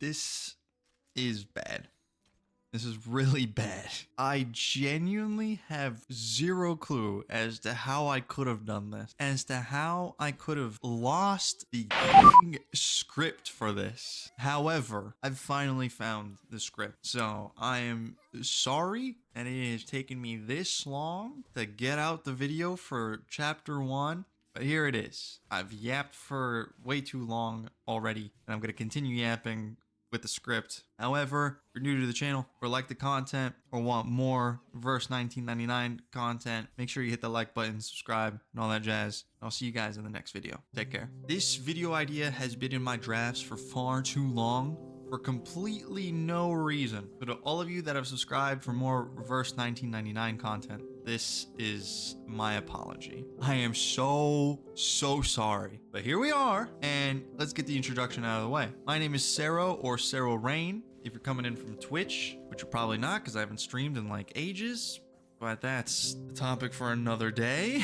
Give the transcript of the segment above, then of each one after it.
This is bad. This is really bad. I genuinely have zero clue as to how I could have done this, as to how I could have lost the script for this. However, I've finally found the script. So I am sorry that it has taken me this long to get out the video for chapter 1. But here it is. I've yapped for way too long already, and I'm going to continue yapping with the script. However, if you're new to the channel or like the content or want more Verse 1999 content, make sure you hit the like button, subscribe, and all that jazz. I'll see you guys in the next video. Take care. This video idea has been in my drafts for far too long for completely no reason. So to all of you that have subscribed for more Verse 1999 content, this is my apology. I am so sorry. But here we are, and let's get the introduction out of the way. My name is Sero, or Sero Rain. If you're coming in from Twitch, which you're probably not because I haven't streamed in like ages, but that's the topic for another day.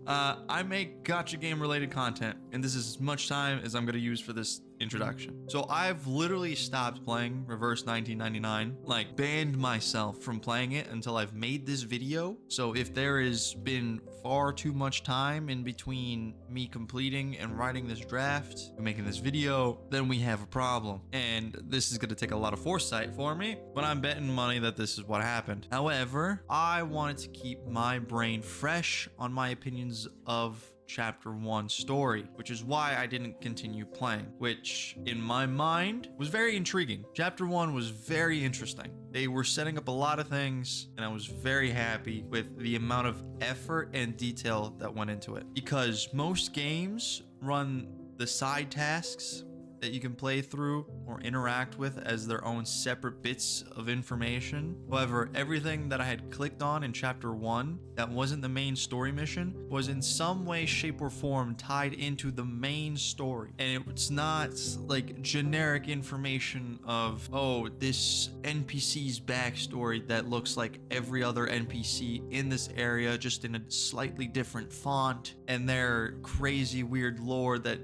I make gacha game related content, and this is as much time as I'm going to use for this introduction. So I've literally stopped playing Reverse 1999, like banned myself from playing it until I've made this video. So if there has been far too much time in between me completing and writing this draft and making this video, then we have a problem. And this is going to take a lot of foresight for me, but I'm betting money that this is what happened. However, I wanted to keep my brain fresh on my opinions of Chapter 1 story, which is why I didn't continue playing, which in my mind was very intriguing. Chapter 1 was very interesting. They were setting up a lot of things, and I was very happy with the amount of effort and detail that went into it, because most games run the side tasks that you can play through or interact with as their own separate bits of information. However, everything that I had clicked on in chapter 1 that wasn't the main story mission was in some way, shape, or form tied into the main story. And it's not like generic information of, oh, this NPC's backstory that looks like every other NPC in this area, just in a slightly different font, and their crazy weird lore that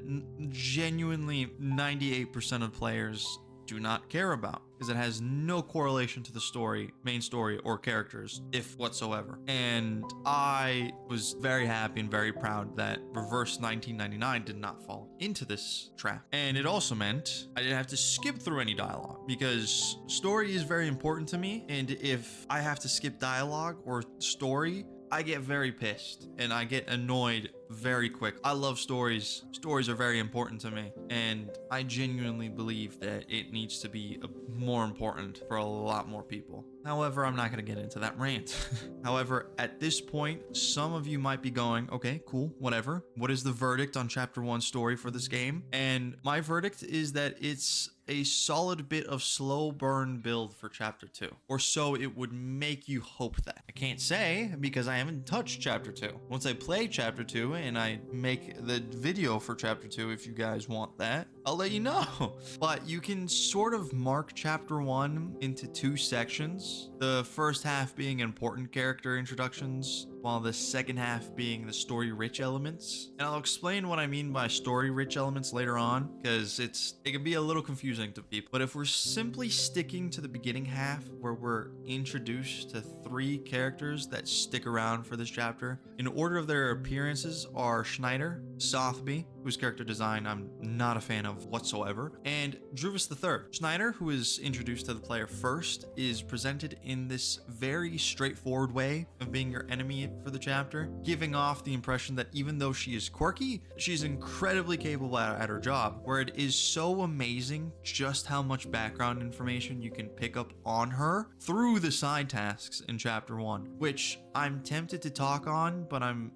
genuinely 98% of players do not care about, because it has no correlation to the story, main story, or characters, if whatsoever. And I was very happy and very proud that Reverse 1999 did not fall into this trap. And it also meant I didn't have to skip through any dialogue, because story is very important to me, and if I have to skip dialogue or story, I get very pissed and I get annoyed very quick. I love stories. Stories are very important to me, and I genuinely believe that it needs to be more important for a lot more people. However, I'm not going to get into that rant. However, at this point, some of you might be going, okay, cool, whatever. What is the verdict on chapter 1 story for this game? And my verdict is that it's a solid bit of slow burn build for chapter 2, or so it would make you hope that. I can't say because I haven't touched chapter 2. Once I play chapter 2 and I make the video for chapter 2, if you guys want that, I'll let you know. But you can sort of mark chapter 1 into 2 sections. The first half being important character introductions, while the second half being the story-rich elements. And I'll explain what I mean by story-rich elements later on, because it can be a little confusing to people. But if we're simply sticking to the beginning half, where we're introduced to 3 characters that stick around for this chapter, in order of their appearances are Schneider, Sotheby, whose character design I'm not a fan of whatsoever, and Druvis III. Schneider, who is introduced to the player first, is presented in this very straightforward way of being your enemy for the chapter, giving off the impression that even though she is quirky, she's incredibly capable at her job, where it is so amazing just how much background information you can pick up on her through the side tasks in chapter 1, which I'm tempted to talk on, but I'm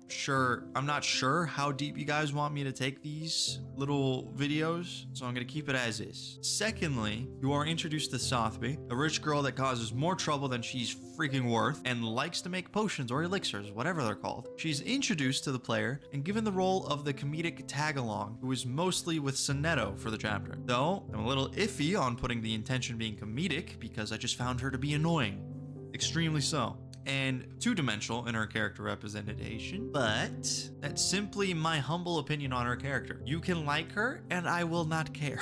not sure how deep you guys want me to take these little videos, so I'm gonna keep it as is. Secondly, you are introduced to Sotheby, a rich girl that causes more trouble than she's freaking worth and likes to make potions or elixirs, whatever they're called. She's introduced to the player and given the role of the comedic tag-along, who is mostly with Sonetto for the chapter. Though I'm a little iffy on putting the intention being comedic, because I just found her to be annoying. Extremely so. and two-dimensional in her character representation, but that's simply my humble opinion on her character. You can like her, and I will not care.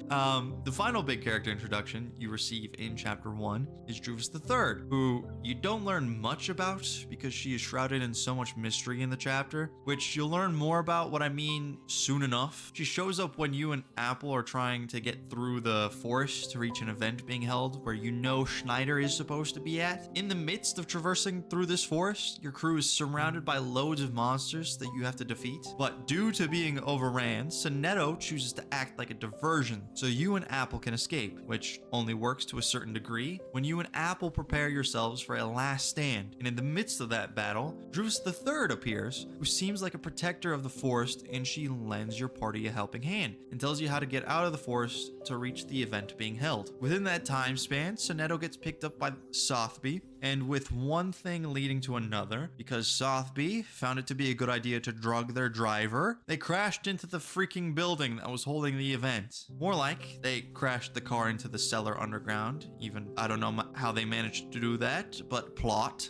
The final big character introduction you receive in Chapter 1 is Druvis III, who you don't learn much about because she is shrouded in so much mystery in the chapter, which you'll learn more about what I mean soon enough. She shows up when you and Apple are trying to get through the forest to reach an event being held where you know Schneider is supposed to be at. In the midst of traversing through this forest, your crew is surrounded by loads of monsters that you have to defeat, but due to being overran, Sonetto chooses to act like a diversion so you and Apple can escape, which only works to a certain degree when you and Apple prepare yourselves for a last stand. And in the midst of that battle, Druvis III appears, who seems like a protector of the forest, and she lends your party a helping hand and tells you how to get out of the forest to reach the event being held. Within that time span, Sonetto gets picked up by Sotheby, and with one thing leading to another, because Sotheby found it to be a good idea to drug their driver, they crashed into the freaking building that was holding the event. More like, they crashed the car into the cellar underground. Even, I don't know how they managed to do that, but plot.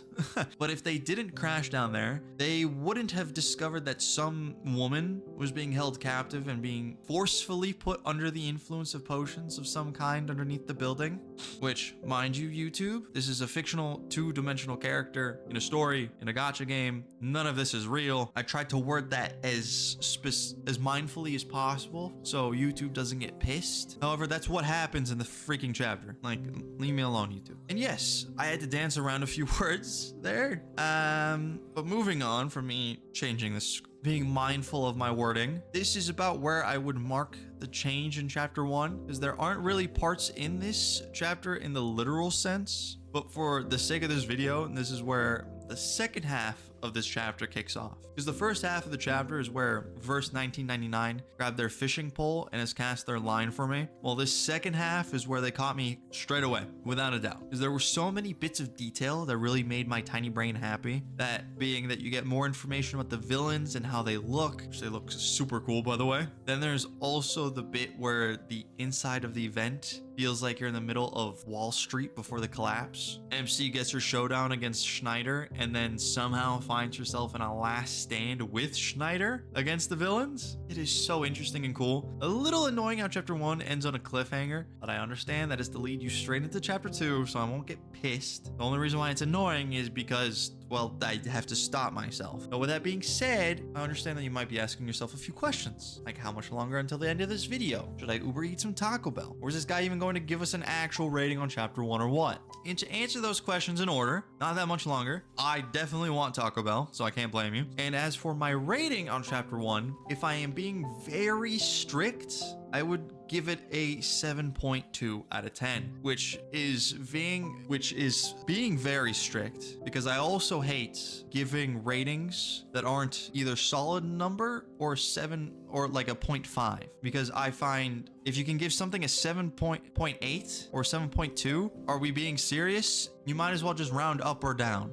But if they didn't crash down there, they wouldn't have discovered that some woman was being held captive and being forcefully put under the influence of potions of some kind underneath the building. Which, mind you, YouTube, this is a fictional two-dimensional character in a story, in a gacha game. None of this is real. I tried to word that as mindfully as possible so YouTube doesn't get pissed. However, that's what happens in the freaking chapter. Like, leave me alone, YouTube. And yes, I had to dance around a few words there. But moving on from me changing this, being mindful of my wording, this is about where I would mark the change in Chapter 1, because there aren't really parts in this chapter in the literal sense. But for the sake of this video, this is where the second half of this chapter kicks off. Because the first half of the chapter is where verse 1999 grabbed their fishing pole and has cast their line for me. Well, this second half is where they caught me straight away, without a doubt. Because there were so many bits of detail that really made my tiny brain happy. That being that you get more information about the villains and how they look, which they look super cool, by the way. Then there's also the bit where the inside of the event feels like you're in the middle of Wall Street before the collapse. MC gets her showdown against Schneider and then somehow finds herself in a last stand with Schneider against the villains. It is so interesting and cool. A little annoying how Chapter 1 ends on a cliffhanger, but I understand that is to lead you straight into Chapter 2, so I won't get pissed. The only reason why it's annoying is because, well, I have to stop myself. But with that being said, I understand that you might be asking yourself a few questions, like how much longer until the end of this video? Should I Uber eat some Taco Bell? Or is this guy even going to give us an actual rating on Chapter 1 or what? And to answer those questions in order, not that much longer, I definitely want Taco Bell, so I can't blame you. And as for my rating on Chapter 1, if I am being very strict, I would give it a 7.2 out of 10, which is being very strict, because I also hate giving ratings that aren't either solid number or 7 or like a 0.5, because I find if you can give something a 7.8 or 7.2, are we being serious? You might as well just round up or down.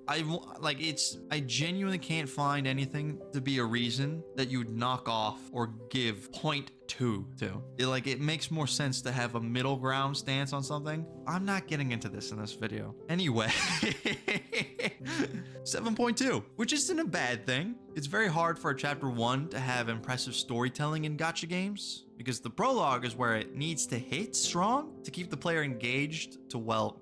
I genuinely can't find anything to be a reason that you would knock off or give 0.2 to. It makes more sense to have a middle ground stance on something. I'm not getting into this in this video. Anyway, 7.2, which isn't a bad thing. It's very hard for a Chapter 1 to have impressive storytelling in gacha games, because the prologue is where it needs to hit strong to keep the player engaged to, well,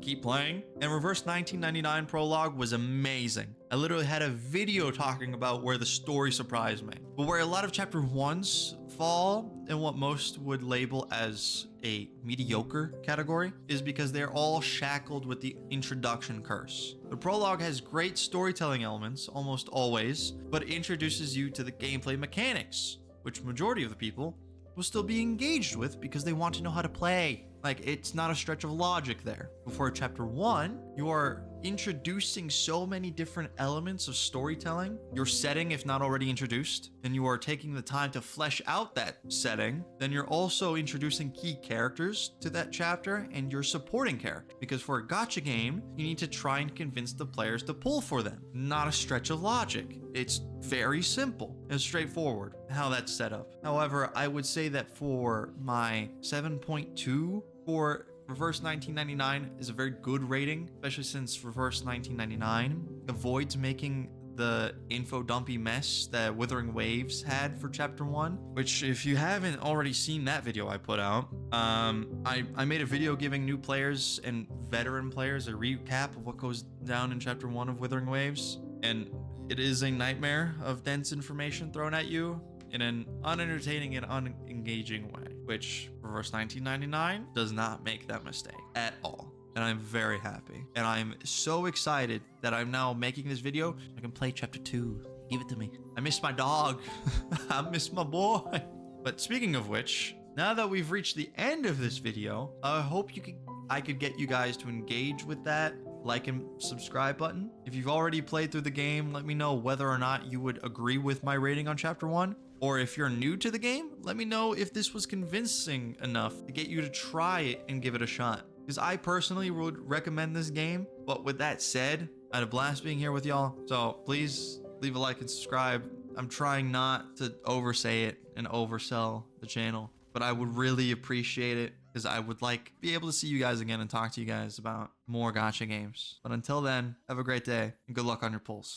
keep playing. And Reverse 1999 prologue was amazing. I literally had a video talking about where the story surprised me. But where a lot of Chapter 1s fall in what most would label as a mediocre category is because they're all shackled with the introduction curse. The prologue has great storytelling elements, almost always, but introduces you to the gameplay mechanics, which majority of the people will still be engaged with because they want to know how to play. It's not a stretch of logic there. Before Chapter 1, you are introducing so many different elements of storytelling, your setting if not already introduced, and you are taking the time to flesh out that setting. Then you're also introducing key characters to that chapter and your supporting character, because for a gacha game, you need to try and convince the players to pull for them. Not a stretch of logic. It's very simple and straightforward how that's set up. However, I would say that for my 7.2 for Reverse 1999 is a very good rating, especially since Reverse 1999 avoids making the info dumpy mess that Withering Waves had for chapter 1, which if you haven't already seen that video I put out, I made a video giving new players and veteran players a recap of what goes down in chapter 1 of Withering Waves, and it is a nightmare of dense information thrown at you in an unentertaining and unengaging way, which Reverse 1999 does not make that mistake at all. And I'm very happy. And I'm so excited that I'm now making this video. I can play chapter 2. Give it to me. I miss my dog. I miss my boy. But speaking of which, now that we've reached the end of this video, I hope I could get you guys to engage with that like and subscribe button. If you've already played through the game, let me know whether or not you would agree with my rating on chapter 1. Or if you're new to the game, let me know if this was convincing enough to get you to try it and give it a shot. Because I personally would recommend this game. But with that said, I had a blast being here with y'all. So please leave a like and subscribe. I'm trying not to oversay it and oversell the channel, but I would really appreciate it because I would be able to see you guys again and talk to you guys about more gacha games. But until then, have a great day and good luck on your pulls.